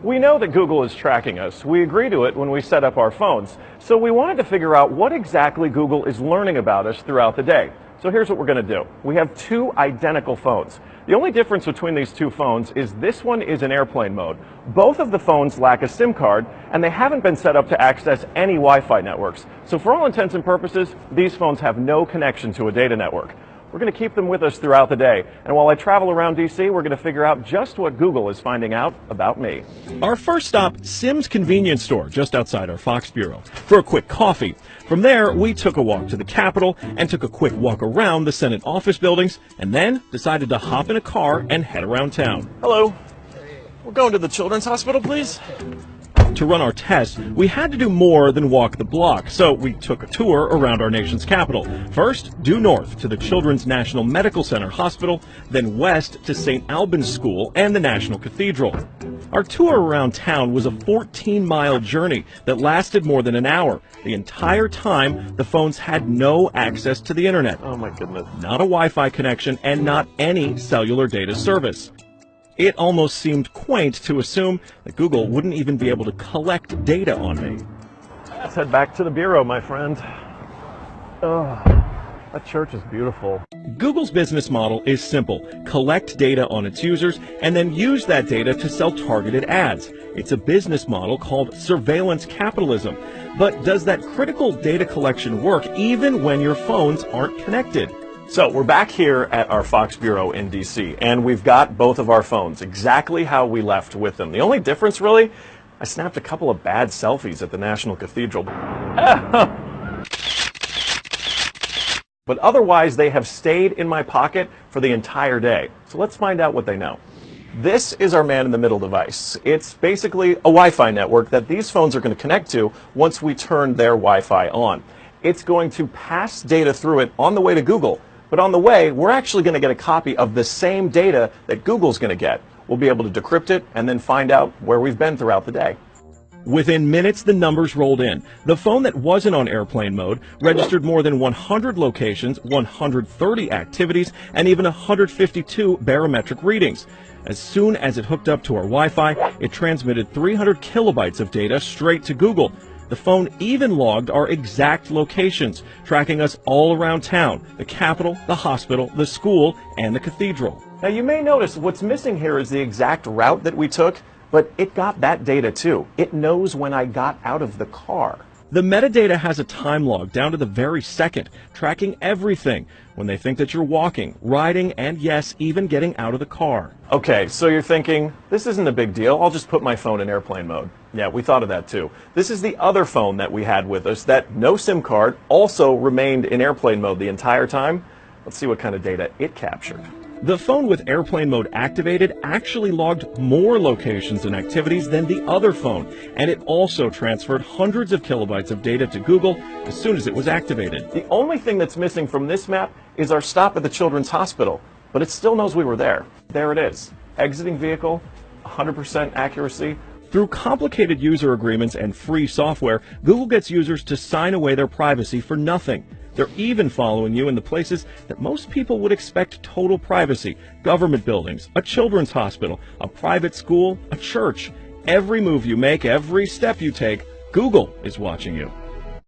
We know that Google is tracking us. We agree to it when we set up our phones. So we wanted to figure out what exactly Google is learning about us throughout the day. So here's what we're going to do. We have two identical phones. The only difference between these two phones is this one is in airplane mode. Both of the phones lack a SIM card, and they haven't been set up to access any Wi-Fi networks. So for all intents and purposes, these phones have no connection to a data network. We're going to keep them with us throughout the day. And while I travel around DC, we're going to figure out just what Google is finding out about me. Our first stop, Sim's Convenience Store, just outside our Fox Bureau, for a quick coffee. From there, we took a walk to the Capitol and took a quick walk around the Senate office buildings, and then decided to hop in a car and head around town. Hello. We're going to the Children's Hospital, please. To run our tests, we had to do more than walk the block, so we took a tour around our nation's capital. First, due north to the Children's National Medical Center Hospital, then west to St. Albans School and the National Cathedral. Our tour around town was a 14-mile journey that lasted more than an hour. The entire time, the phones had no access to the internet. Oh my goodness. Not a Wi-Fi connection and not any cellular data service. It almost seemed quaint to assume that Google wouldn't even be able to collect data on me. Let's head back to the Bureau, my friend. Oh, that church is beautiful. Google's business model is simple. Collect data on its users and then use that data to sell targeted ads. It's a business model called surveillance capitalism. But does that critical data collection work even when your phones aren't connected? So we're back here at our Fox Bureau in DC, and we've got both of our phones exactly how we left with them. The only difference, really, I snapped a couple of bad selfies at the National Cathedral. But otherwise, they have stayed in my pocket for the entire day. So let's find out what they know. This is our man-in-the-middle device. It's basically a Wi-Fi network that these phones are going to connect to once we turn their Wi-Fi on. It's going to pass data through it on the way to Google. But on the way, we're actually going to get a copy of the same data that Google's going to get. We'll be able to decrypt it and then find out where we've been throughout the day. Within minutes, the numbers rolled in. The phone that wasn't on airplane mode registered more than 100 locations, 130 activities, and even 152 barometric readings. As soon as it hooked up to our Wi-Fi, it transmitted 300 kilobytes of data straight to Google. The phone even logged our exact locations, tracking us all around town, the Capitol, the hospital, the school, and the cathedral. Now you may notice what's missing here is the exact route that we took, but it got that data too. It knows when I got out of the car. The metadata has a time log down to the very second, tracking everything when they think that you're walking, riding, and yes, even getting out of the car. Okay, so you're thinking, this isn't a big deal. I'll just put my phone in airplane mode. Yeah, we thought of that too. This is the other phone that we had with us that no SIM card also remained in airplane mode the entire time. Let's see what kind of data it captured. The phone with airplane mode activated actually logged more locations and activities than the other phone, and it also transferred hundreds of kilobytes of data to Google as soon as it was activated. The only thing that's missing from this map is our stop at the Children's Hospital, but it still knows we were there. There it is. Exiting vehicle, 100% accuracy. Through complicated user agreements and free software, Google gets users to sign away their privacy for nothing. They're even following you in the places that most people would expect total privacy: government buildings, a children's hospital, a private school, a church. Every move you make, every step you take, Google is watching you.